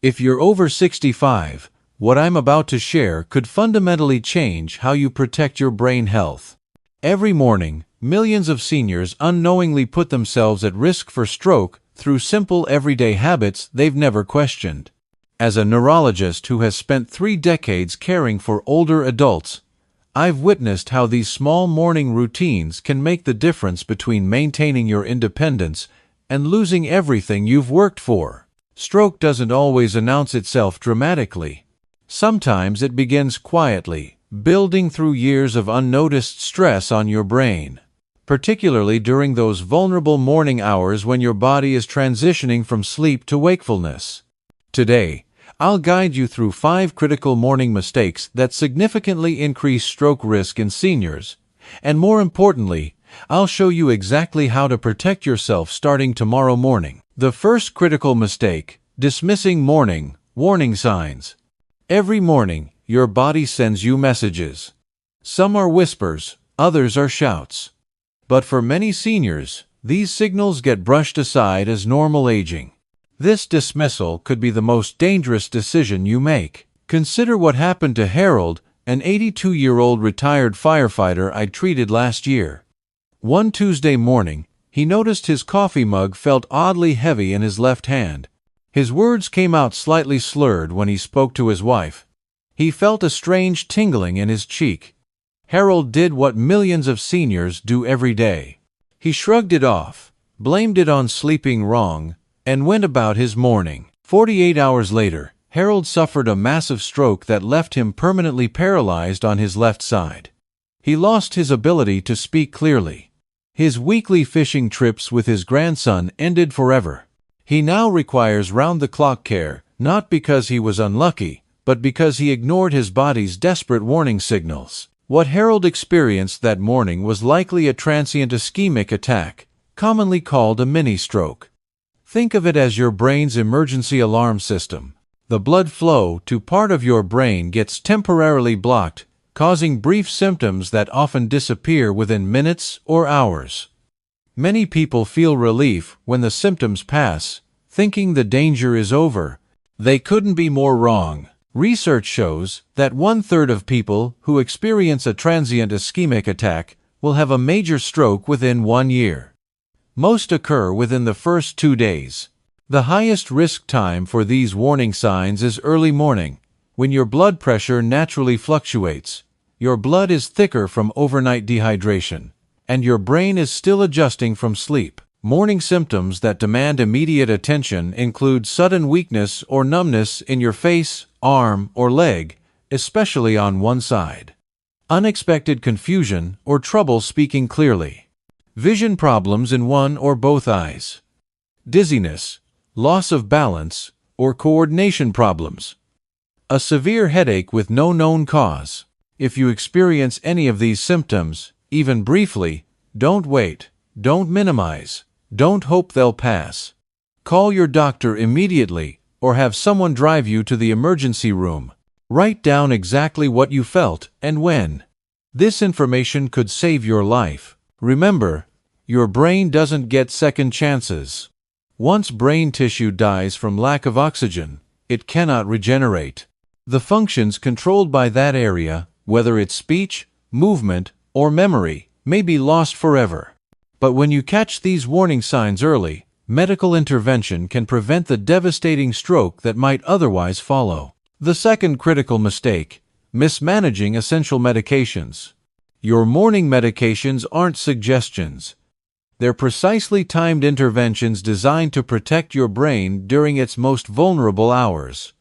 If you're over 65, what I'm about to share could fundamentally change how you protect your brain health. Every morning, millions of seniors unknowingly put themselves at risk for stroke through simple everyday habits they've never questioned. As a neurologist who has spent 3 decades caring for older adults, I've witnessed how these small morning routines can make the difference between maintaining your independence and losing everything you've worked for. Stroke doesn't always announce itself dramatically. Sometimes it begins quietly, building through years of unnoticed stress on your brain, particularly during those vulnerable morning hours when your body is transitioning from sleep to wakefulness. Today, I'll guide you through 5 critical morning mistakes that significantly increase stroke risk in seniors, and more importantly, I'll show you exactly how to protect yourself starting tomorrow morning. The first critical mistake: dismissing morning warning signs. Every morning, your body sends you messages. Some are whispers, others are shouts. But for many seniors, these signals get brushed aside as normal aging. This dismissal could be the most dangerous decision you make. Consider what happened to Harold, an 82-year-old retired firefighter I treated last year. One Tuesday morning, he noticed his coffee mug felt oddly heavy in his left hand. His words came out slightly slurred when he spoke to his wife. He felt a strange tingling in his cheek. Harold did what millions of seniors do every day. He shrugged it off, blamed it on sleeping wrong, and went about his morning. 48 hours later, Harold suffered a massive stroke that left him permanently paralyzed on his left side. He lost his ability to speak clearly. His weekly fishing trips with his grandson ended forever. He now requires round-the-clock care, not because he was unlucky, but because he ignored his body's desperate warning signals. What Harold experienced that morning was likely a transient ischemic attack, commonly called a mini-stroke. Think of it as your brain's emergency alarm system. The blood flow to part of your brain gets temporarily blocked, causing brief symptoms that often disappear within minutes or hours. Many people feel relief when the symptoms pass, thinking the danger is over. They couldn't be more wrong. Research shows that 1/3 of people who experience a transient ischemic attack will have a major stroke within 1 year. Most occur within the first 2 days. The highest risk time for these warning signs is early morning, when your blood pressure naturally fluctuates. Your blood is thicker from overnight dehydration, and your brain is still adjusting from sleep. Morning symptoms that demand immediate attention include sudden weakness or numbness in your face, arm, or leg, especially on one side. Unexpected confusion or trouble speaking clearly. Vision problems in one or both eyes. Dizziness, loss of balance, or coordination problems. A severe headache with no known cause. If you experience any of these symptoms, even briefly, don't wait, don't minimize, don't hope they'll pass. Call your doctor immediately or have someone drive you to the emergency room. Write down exactly what you felt and when. This information could save your life. Remember, your brain doesn't get second chances. Once brain tissue dies from lack of oxygen, it cannot regenerate. The functions controlled by that area, whether it's speech, movement, or memory, may be lost forever. But when you catch these warning signs early, medical intervention can prevent the devastating stroke that might otherwise follow. The second critical mistake: mismanaging essential medications. Your morning medications aren't suggestions. They're precisely timed interventions designed to protect your brain during its most vulnerable hours.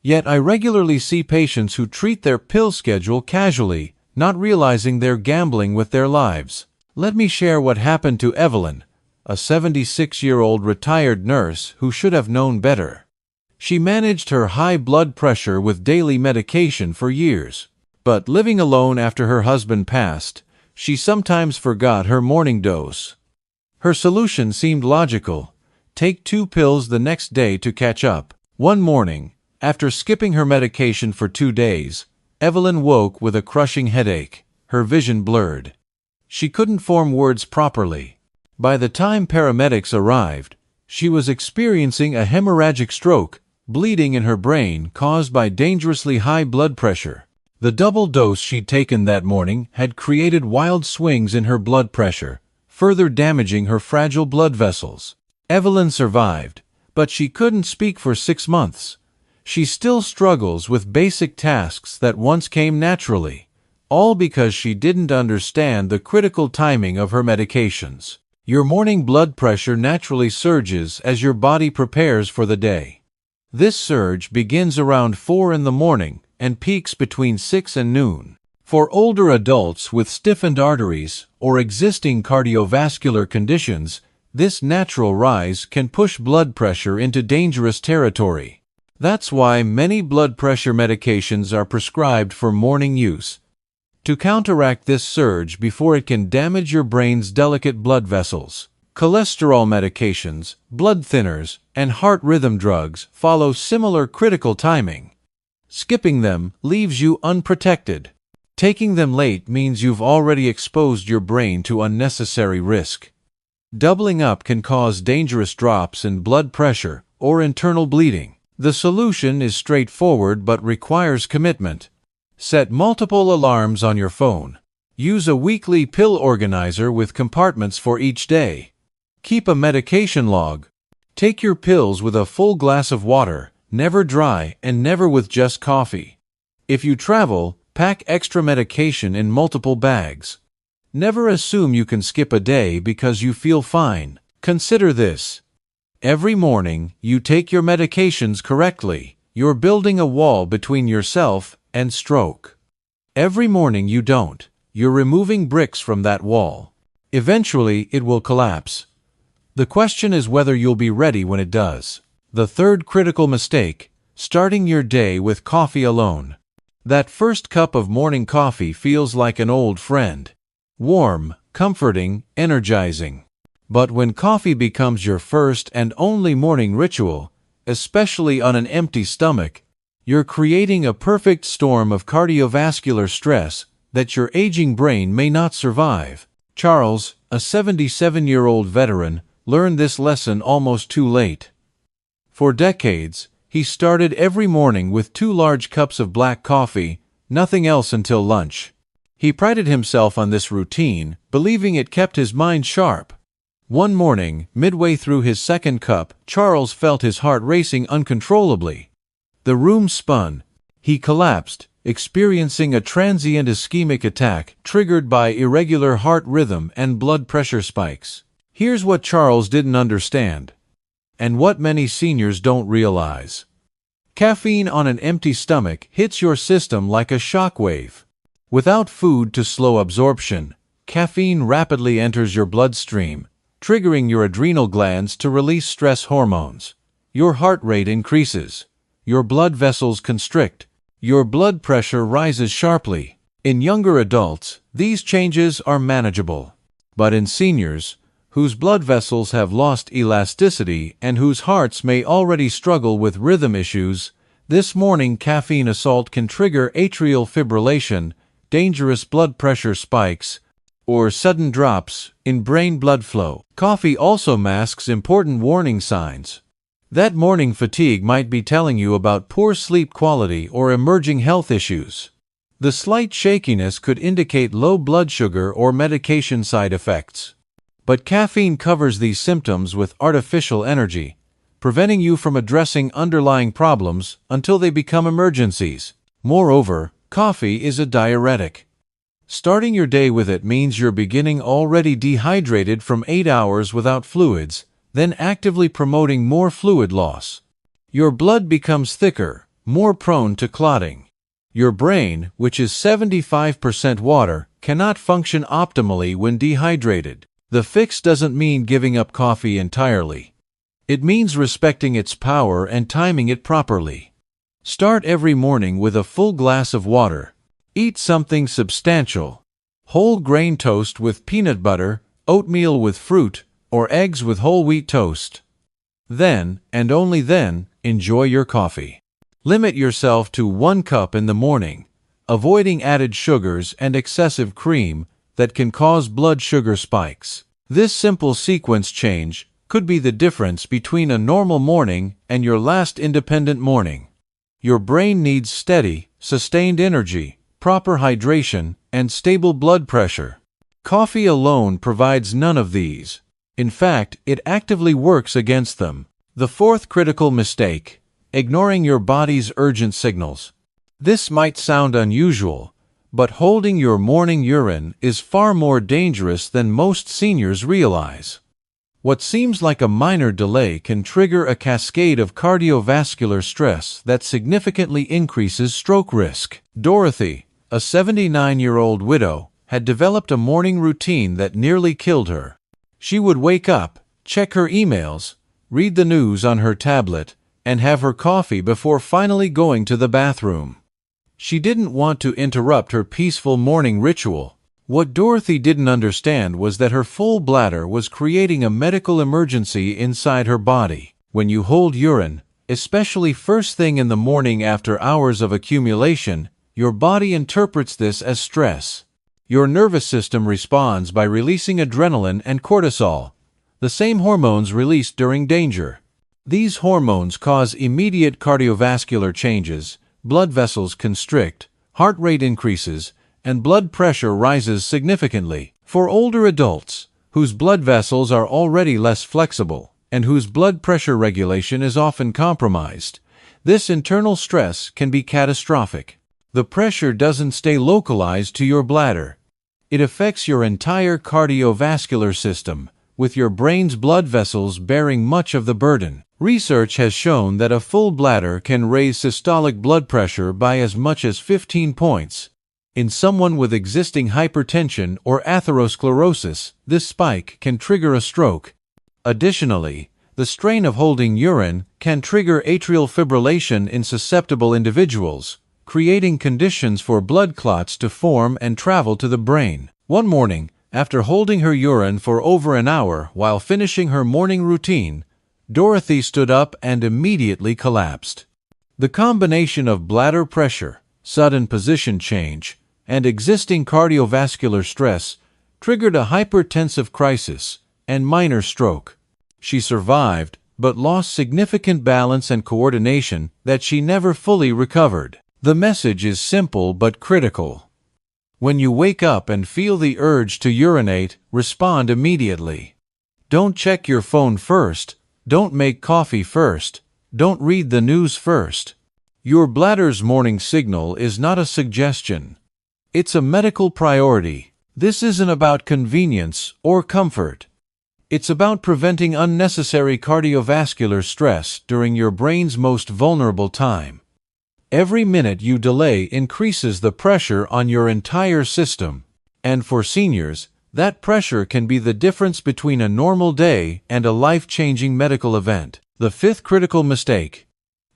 Yet I regularly see patients who treat their pill schedule casually, not realizing they're gambling with their lives. Let me share what happened to Evelyn, a 76-year-old retired nurse who should have known better. She managed her high blood pressure with daily medication for years. But living alone after her husband passed, she sometimes forgot her morning dose. Her solution seemed logical: take 2 pills the next day to catch up. One morning, after skipping her medication for 2 days, Evelyn woke with a crushing headache, her vision blurred. She couldn't form words properly. By the time paramedics arrived, she was experiencing a hemorrhagic stroke, bleeding in her brain caused by dangerously high blood pressure. The double dose she'd taken that morning had created wild swings in her blood pressure, further damaging her fragile blood vessels. Evelyn survived, but she couldn't speak for 6 months. She still struggles with basic tasks that once came naturally, all because she didn't understand the critical timing of her medications. Your morning blood pressure naturally surges as your body prepares for the day. This surge begins around 4 in the morning and peaks between 6 and noon. For older adults with stiffened arteries or existing cardiovascular conditions, this natural rise can push blood pressure into dangerous territory. That's why many blood pressure medications are prescribed for morning use, to counteract this surge before it can damage your brain's delicate blood vessels. Cholesterol medications, blood thinners, and heart rhythm drugs follow similar critical timing. Skipping them leaves you unprotected. Taking them late means you've already exposed your brain to unnecessary risk. Doubling up can cause dangerous drops in blood pressure or internal bleeding. The solution is straightforward but requires commitment. Set multiple alarms on your phone. Use a weekly pill organizer with compartments for each day. Keep a medication log. Take your pills with a full glass of water, never dry and never with just coffee. If you travel, pack extra medication in multiple bags. Never assume you can skip a day because you feel fine. Consider this. Every morning, you take your medications correctly. You're building a wall between yourself and stroke. Every morning you don't. You're removing bricks from that wall. Eventually, it will collapse. The question is whether you'll be ready when it does. The third critical mistake: starting your day with coffee alone. That first cup of morning coffee feels like an old friend. Warm, comforting, energizing. But when coffee becomes your first and only morning ritual, especially on an empty stomach, you're creating a perfect storm of cardiovascular stress that your aging brain may not survive. Charles, a 77-year-old veteran, learned this lesson almost too late. For decades, he started every morning with 2 large cups of black coffee, nothing else until lunch. He prided himself on this routine, believing it kept his mind sharp. One morning, midway through his second cup, Charles felt his heart racing uncontrollably. The room spun. He collapsed, experiencing a transient ischemic attack triggered by irregular heart rhythm and blood pressure spikes. Here's what Charles didn't understand, and what many seniors don't realize. Caffeine on an empty stomach hits your system like a shock wave. Without food to slow absorption, caffeine rapidly enters your bloodstream, triggering your adrenal glands to release stress hormones. Your heart rate increases. Your blood vessels constrict. Your blood pressure rises sharply. In younger adults, these changes are manageable. But in seniors, whose blood vessels have lost elasticity and whose hearts may already struggle with rhythm issues, this morning caffeine assault can trigger atrial fibrillation, dangerous blood pressure spikes, or sudden drops in brain blood flow. Coffee also masks important warning signs. That morning fatigue might be telling you about poor sleep quality or emerging health issues. The slight shakiness could indicate low blood sugar or medication side effects. But caffeine covers these symptoms with artificial energy, preventing you from addressing underlying problems until they become emergencies. Moreover, coffee is a diuretic. Starting your day with it means you're beginning already dehydrated from 8 hours without fluids, then actively promoting more fluid loss. Your blood becomes thicker, more prone to clotting. Your brain, which is 75% water, cannot function optimally when dehydrated. The fix doesn't mean giving up coffee entirely. It means respecting its power and timing it properly. Start every morning with a full glass of water. Eat something substantial. Whole grain toast with peanut butter, oatmeal with fruit, or eggs with whole wheat toast. Then, and only then, enjoy your coffee. Limit yourself to 1 cup in the morning, avoiding added sugars and excessive cream that can cause blood sugar spikes. This simple sequence change could be the difference between a normal morning and your last independent morning. Your brain needs steady, sustained energy, proper hydration, and stable blood pressure. Coffee alone provides none of these. In fact, it actively works against them. The fourth critical mistake: ignoring your body's urgent signals. This might sound unusual, but holding your morning urine is far more dangerous than most seniors realize. What seems like a minor delay can trigger a cascade of cardiovascular stress that significantly increases stroke risk. Dorothy, a 79-year-old widow, had developed a morning routine that nearly killed her. She would wake up, check her emails, read the news on her tablet, and have her coffee before finally going to the bathroom. She didn't want to interrupt her peaceful morning ritual. What Dorothy didn't understand was that her full bladder was creating a medical emergency inside her body. When you hold urine, especially first thing in the morning after hours of accumulation, your body interprets this as stress. Your nervous system responds by releasing adrenaline and cortisol, the same hormones released during danger. These hormones cause immediate cardiovascular changes. Blood vessels constrict, heart rate increases, and blood pressure rises significantly. For older adults, whose blood vessels are already less flexible, and whose blood pressure regulation is often compromised, this internal stress can be catastrophic. The pressure doesn't stay localized to your bladder. It affects your entire cardiovascular system, with your brain's blood vessels bearing much of the burden. Research has shown that a full bladder can raise systolic blood pressure by as much as 15 points. In someone with existing hypertension or atherosclerosis, this spike can trigger a stroke. Additionally, the strain of holding urine can trigger atrial fibrillation in susceptible individuals, creating conditions for blood clots to form and travel to the brain. One morning, after holding her urine for over an hour while finishing her morning routine, Dorothy stood up and immediately collapsed. The combination of bladder pressure, sudden position change, and existing cardiovascular stress triggered a hypertensive crisis and minor stroke. She survived, but lost significant balance and coordination that she never fully recovered. The message is simple but critical. When you wake up and feel the urge to urinate, respond immediately. Don't check your phone first. Don't make coffee first. Don't read the news first. Your bladder's morning signal is not a suggestion. It's a medical priority. This isn't about convenience or comfort. It's about preventing unnecessary cardiovascular stress during your brain's most vulnerable time. Every minute you delay increases the pressure on your entire system. And for seniors, that pressure can be the difference between a normal day and a life-changing medical event. The fifth critical mistake: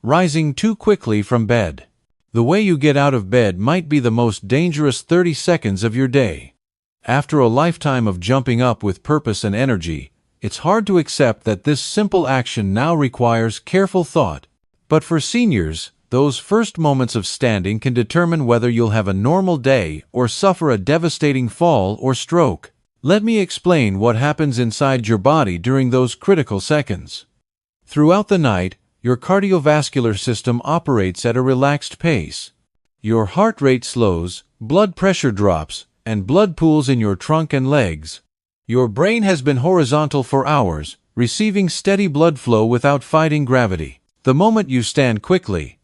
rising too quickly from bed. The way you get out of bed might be the most dangerous 30 seconds of your day. After a lifetime of jumping up with purpose and energy, it's hard to accept that this simple action now requires careful thought. But for seniors, those first moments of standing can determine whether you'll have a normal day or suffer a devastating fall or stroke. Let me explain what happens inside your body during those critical seconds. Throughout the night, your cardiovascular system operates at a relaxed pace. Your heart rate slows, blood pressure drops, and blood pools in your trunk and legs. Your brain has been horizontal for hours, receiving steady blood flow without fighting gravity. The moment you stand quickly,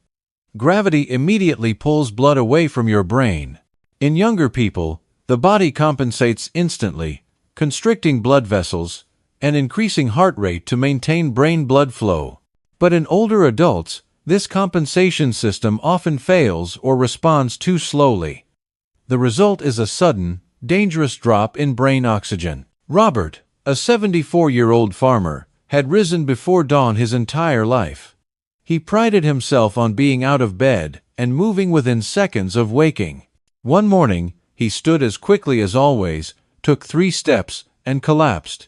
gravity immediately pulls blood away from your brain. In younger people, the body compensates instantly, constricting blood vessels and increasing heart rate to maintain brain blood flow. But in older adults, this compensation system often fails or responds too slowly. The result is a sudden, dangerous drop in brain oxygen. Robert, a 74-year-old farmer, had risen before dawn his entire life. He prided himself on being out of bed and moving within seconds of waking. One morning, he stood as quickly as always, took 3 steps, and collapsed.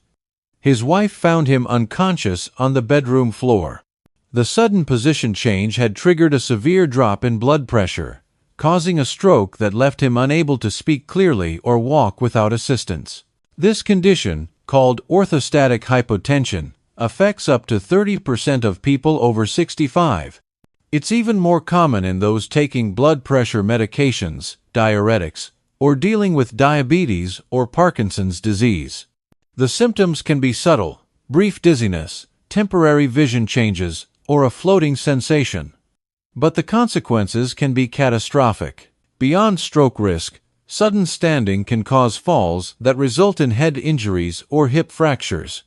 His wife found him unconscious on the bedroom floor. The sudden position change had triggered a severe drop in blood pressure, causing a stroke that left him unable to speak clearly or walk without assistance. This condition, called orthostatic hypotension, affects up to 30% of people over 65. It's even more common in those taking blood pressure medications, diuretics, or dealing with diabetes or Parkinson's disease. The symptoms can be subtle: brief dizziness, temporary vision changes, or a floating sensation. But the consequences can be catastrophic. Beyond stroke risk, sudden standing can cause falls that result in head injuries or hip fractures.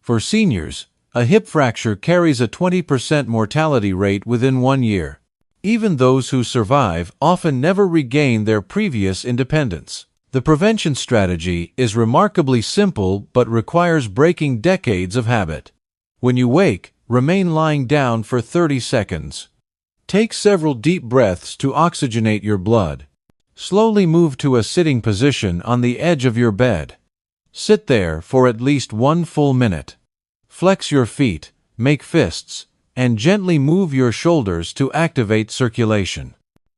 For seniors, a hip fracture carries a 20% mortality rate within 1 year. Even those who survive often never regain their previous independence. The prevention strategy is remarkably simple but requires breaking decades of habit. When you wake, remain lying down for 30 seconds. Take several deep breaths to oxygenate your blood. Slowly move to a sitting position on the edge of your bed. Sit there for at least 1 full minute. Flex your feet, make fists, and gently move your shoulders to activate circulation.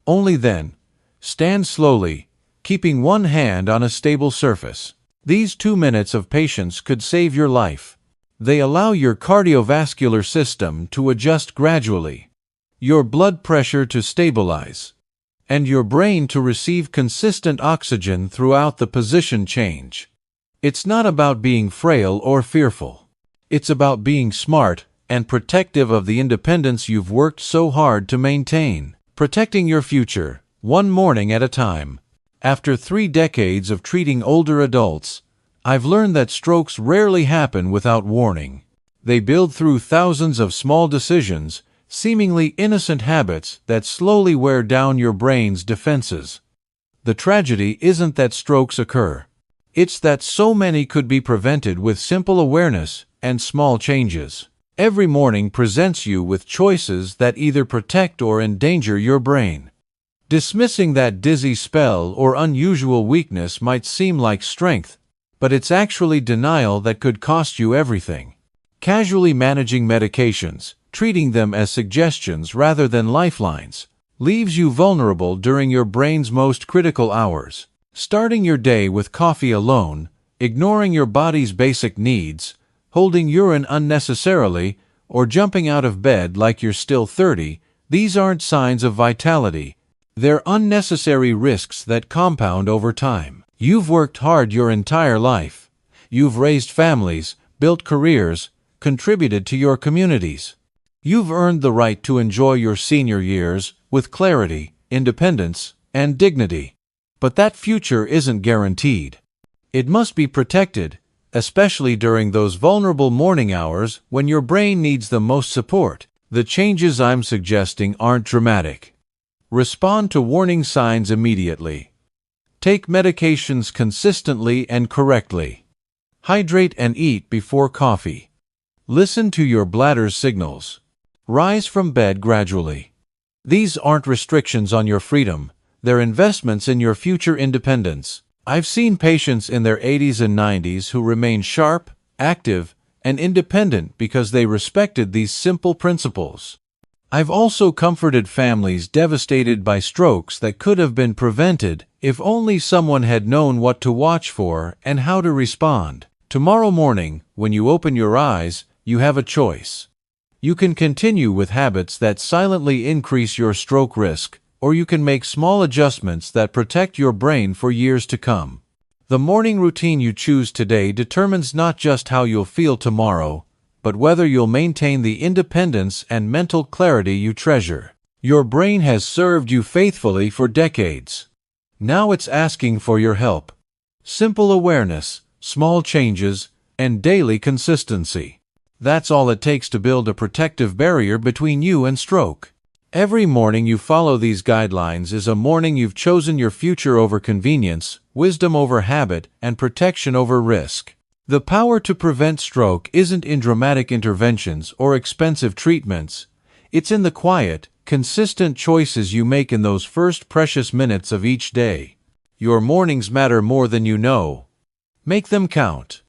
Only then, stand slowly, keeping one hand on a stable surface. These 2 minutes of patience could save your life. They allow your cardiovascular system to adjust gradually, your blood pressure to stabilize, and your brain to receive consistent oxygen throughout the position change. It's not about being frail or fearful. It's about being smart and protective of the independence you've worked so hard to maintain. Protecting your future, one morning at a time. After 3 decades of treating older adults, I've learned that strokes rarely happen without warning. They build through thousands of small decisions, seemingly innocent habits that slowly wear down your brain's defenses. The tragedy isn't that strokes occur. It's that so many could be prevented with simple awareness and small changes. Every morning presents you with choices that either protect or endanger your brain. Dismissing that dizzy spell or unusual weakness might seem like strength, but it's actually denial that could cost you everything. Casually managing medications, treating them as suggestions rather than lifelines, leaves you vulnerable during your brain's most critical hours. Starting your day with coffee alone, ignoring your body's basic needs, holding urine unnecessarily, or jumping out of bed like you're still 30, these aren't signs of vitality. They're unnecessary risks that compound over time. You've worked hard your entire life. You've raised families, built careers, contributed to your communities. You've earned the right to enjoy your senior years with clarity, independence, and dignity. But that future isn't guaranteed. It must be protected, especially during those vulnerable morning hours when your brain needs the most support. The changes I'm suggesting aren't dramatic. Respond to warning signs immediately. Take medications consistently and correctly. Hydrate and eat before coffee. Listen to your bladder's signals. Rise from bed gradually. These aren't restrictions on your freedom, they're investments in your future independence. I've seen patients in their 80s and 90s who remain sharp, active, and independent because they respected these simple principles. I've also comforted families devastated by strokes that could have been prevented if only someone had known what to watch for and how to respond. Tomorrow morning, when you open your eyes, you have a choice. You can continue with habits that silently increase your stroke risk, or you can make small adjustments that protect your brain for years to come. The morning routine you choose today determines not just how you'll feel tomorrow, but whether you'll maintain the independence and mental clarity you treasure. Your brain has served you faithfully for decades. Now it's asking for your help. Simple awareness, small changes, and daily consistency. That's all it takes to build a protective barrier between you and stroke. Every morning you follow these guidelines is a morning you've chosen your future over convenience, wisdom over habit, and protection over risk. The power to prevent stroke isn't in dramatic interventions or expensive treatments. It's in the quiet, consistent choices you make in those first precious minutes of each day. Your mornings matter more than you know. Make them count.